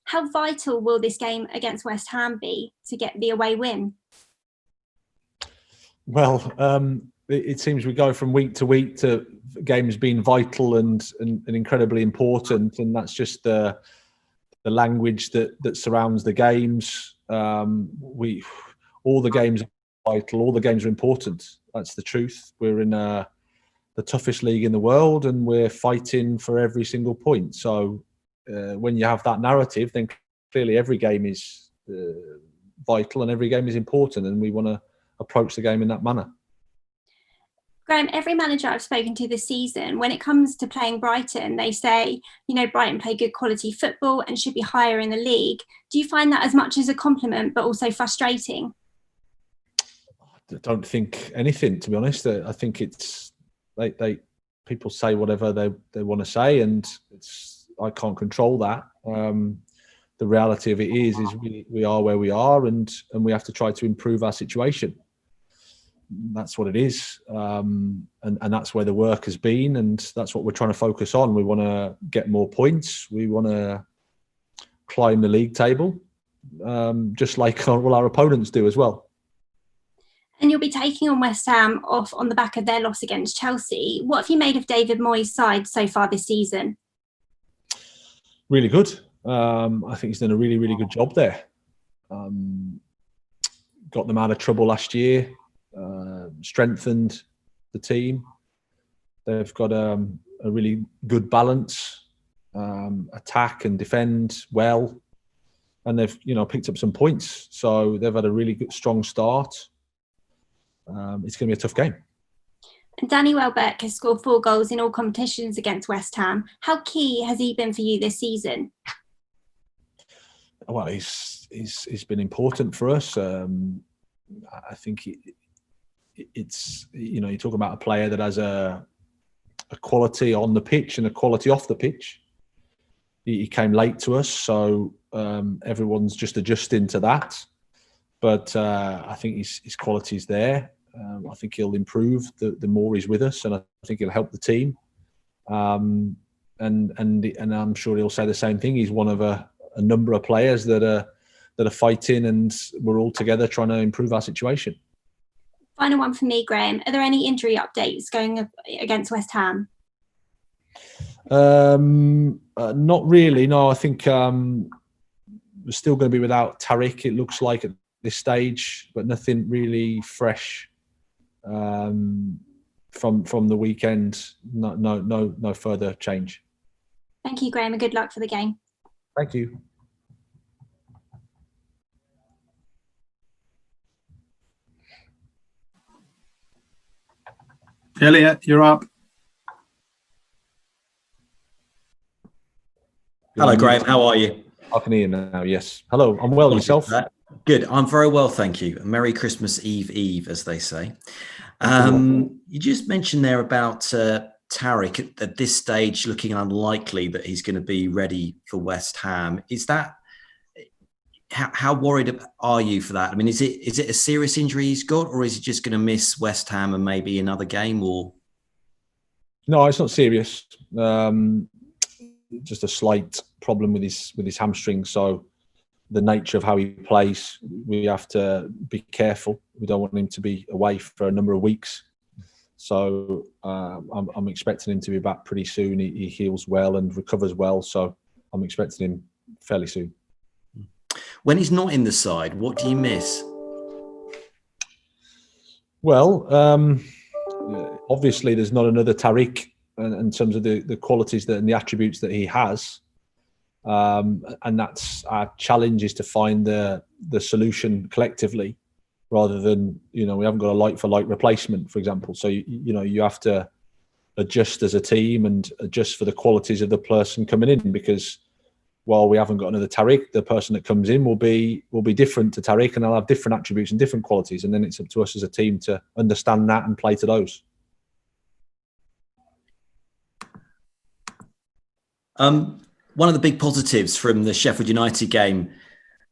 How vital will this game against West Ham be to get the away win? Well, it seems we go from week to week to games being vital and incredibly important, and that's just the language that surrounds the games. All the games are vital, all the games are important. That's the truth. We're in the toughest league in the world, and we're fighting for every single point. So when you have that narrative, then clearly every game is vital and every game is important, and we want to approach the game in that manner. Graham, every manager I've spoken to this season, when it comes to playing Brighton, they say, Brighton play good quality football and should be higher in the league. Do you find that as much as a compliment, but also frustrating? I don't think anything, to be honest. I think it's people say whatever they want to say, and I can't control that. The reality of it is we are where we are, and we have to try to improve our situation. That's what it is, and that's where the work has been, and that's what we're trying to focus on. We want to get more points. We want to climb the league table, just like all our opponents do as well. And you'll be taking on West Ham off on the back of their loss against Chelsea. What have you made of David Moyes' side so far this season? Really good. I think he's done a really, really good job there. Got them out of trouble last year. Strengthened the team. They've got a really good balance, attack and defend well, and they've picked up some points. So they've had a really good, strong start. It's going to be a tough game. And Danny Welbeck has scored 4 goals in all competitions against West Ham. How key has he been for you this season? Well, he's been important for us. I think it's you talk about a player that has a quality on the pitch and a quality off the pitch. He came late to us, so everyone's just adjusting to that. But I think his quality's there. I think he'll improve the more he's with us, and I think he'll help the team. And I'm sure he'll say the same thing. He's one of a number of players that are fighting, and we're all together trying to improve our situation. Final one for me, Graham. Are there any injury updates going against West Ham? Not really. No, I think we're still going to be without Tariq, it looks like, at this stage, but nothing really fresh from the weekend. No further change. Thank you, Graham, and good luck for the game. Thank you. Elliot, you're up. Hello, Graham. How are you? I can hear now, yes. Hello, I'm well. Yourself? Good. I'm very well, thank you. Merry Christmas Eve, as they say. You just mentioned there about Tariq at this stage looking unlikely that he's going to be ready for West Ham. Is that how worried are you for that? I mean, is it a serious injury he's got, or is he just going to miss West Ham and maybe another game? Or no, it's not serious. Just a slight problem with his hamstring. So the nature of how he plays, we have to be careful. We don't want him to be away for a number of weeks. So I'm expecting him to be back pretty soon. He heals well and recovers well. So I'm expecting him fairly soon. When he's not in the side, what do you miss? Well, obviously there's not another Tariq in terms of the qualities and the attributes that he has. And that's our challenge, is to find the solution collectively, rather than, we haven't got a like for like replacement, for example. So, you have to adjust as a team and adjust for the qualities of the person coming in, because while we haven't got another Tariq, the person that comes in will be different to Tariq, and they'll have different attributes and different qualities. And then it's up to us as a team to understand that and play to those. One of the big positives from the Sheffield United game,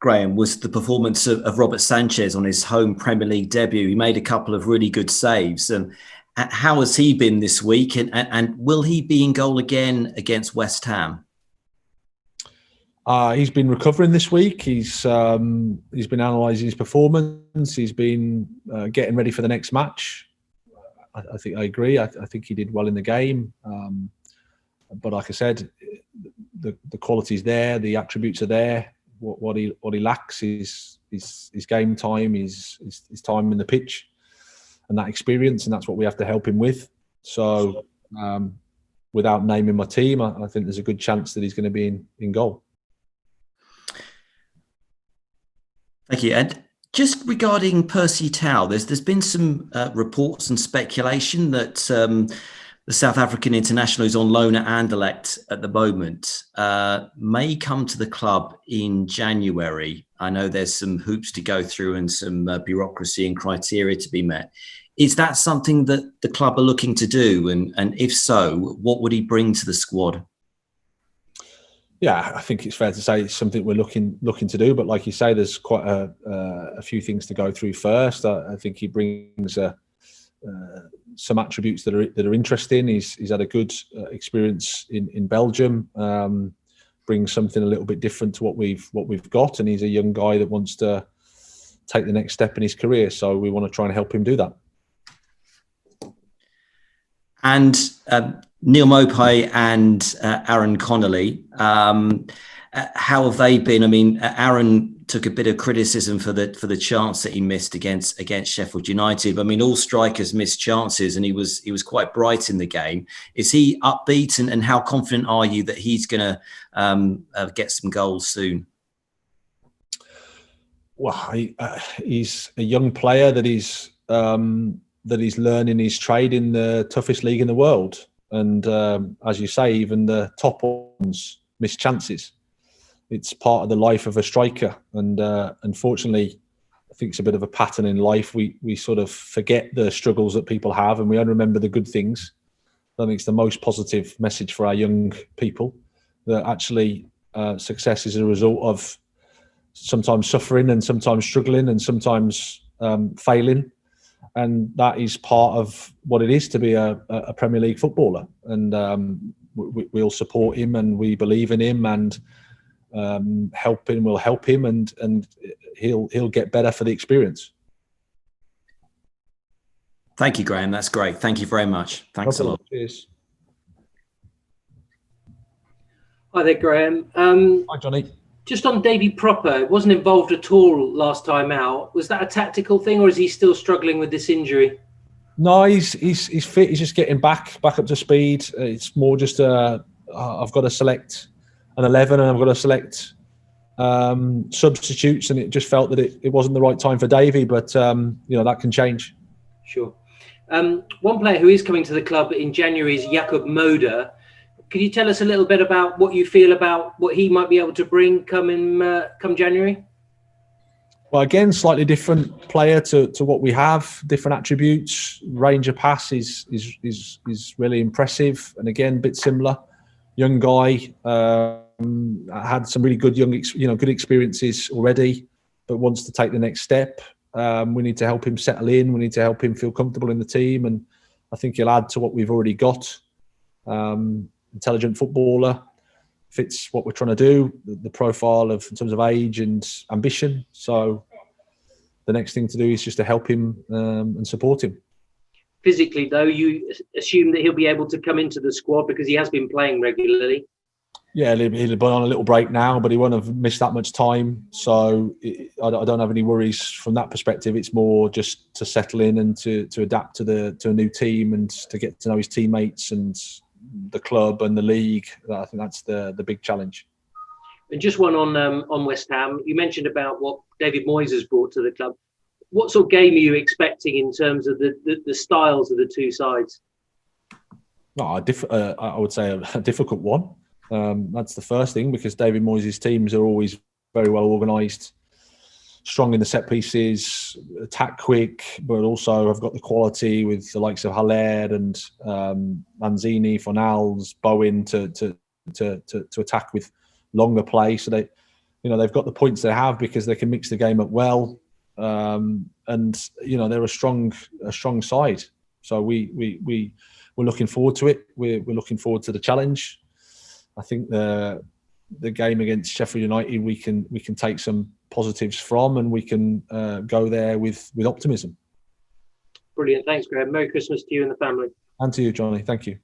Graham, was the performance of Robert Sanchez on his home Premier League debut. He made a couple of really good saves. And how has he been this week? And will he be in goal again against West Ham? He's been recovering this week. He's been analysing his performance. He's been getting ready for the next match. I think I agree. I think he did well in the game. But like I said, the quality's there. The attributes are there. What he lacks is his game time, his time in the pitch, and that experience. And that's what we have to help him with. So, without naming my team, I think there's a good chance that he's going to be in goal. Thank you. And just regarding Percy Tau, there's been some reports and speculation that the South African international, who's on loan at Anderlecht at the moment, may come to the club in January. I know there's some hoops to go through and some bureaucracy and criteria to be met. Is that something that the club are looking to do? And if so, what would he bring to the squad? Yeah, I think it's fair to say it's something we're looking to do. But like you say, there's quite a few things to go through first. I think he brings some attributes that are interesting. He's had a good experience in Belgium. Brings something a little bit different to what we've got, and he's a young guy that wants to take the next step in his career. So we want to try and help him do that. And Neil Maupay and Aaron Connolly, how have they been? I mean, Aaron took a bit of criticism for the chance that he missed against Sheffield United. I mean, all strikers miss chances, and he was quite bright in the game. Is he upbeat, and how confident are you that he's going to get some goals soon? Well, he's a young player that he's learning his trade in the toughest league in the world. And as you say, even the top ones miss chances. It's part of the life of a striker. And unfortunately, I think it's a bit of a pattern in life. We sort of forget the struggles that people have, and we only remember the good things. I think it's the most positive message for our young people, that actually success is a result of sometimes suffering and sometimes struggling and sometimes failing. And that is part of what it is to be a Premier League footballer. And we'll support him, and we believe in him, and we'll help him, and he'll get better for the experience. Thank you, Graham. That's great. Thank you very much. Thanks a lot. Cheers. Hi there, Graham. Hi, Johnny. Just on Davy Proper, wasn't involved at all last time out. Was that a tactical thing, or is he still struggling with this injury? No, he's fit. He's just getting back up to speed. It's more just I've got to select an 11, and I've got to select substitutes, and it just felt that it wasn't the right time for Davy. But that can change. Sure. One player who is coming to the club in January is Jakob Moder. Could you tell us a little bit about what you feel about what he might be able to bring come January? Well, again, slightly different player to what we have. Different attributes. Range of pass is really impressive, and again, a bit similar. Young guy, had some really good good experiences already, but wants to take the next step. We need to help him settle in. We need to help him feel comfortable in the team, and I think he'll add to what we've already got. Intelligent footballer, fits what we're trying to do, the profile in terms of age and ambition. So the next thing to do is just to help him and support him. Physically, though, you assume that he'll be able to come into the squad because he has been playing regularly. Yeah, he'll be on a little break now, but he won't have missed that much time. So I don't have any worries from that perspective. It's more just to settle in and to adapt to a new team and to get to know his teammates and the club and the league. I think that's the big challenge. And just one on West Ham. You mentioned about what David Moyes has brought to the club. What sort of game are you expecting in terms of the styles of the two sides? I would say a difficult one. That's the first thing, because David Moyes' teams are always very well organised, strong in the set pieces, attack quick, but also have got the quality with the likes of Haller and Lanzini, Fornals, Bowen to attack with longer play. So they've got the points they have because they can mix the game up well, and they're a strong side. So we're looking forward to it. We're looking forward to the challenge. I think the the game against Sheffield United we can take some positives from, and we can go there with optimism. Brilliant. Thanks, Graham. Merry Christmas to you and the family. And to you, Johnny. Thank you.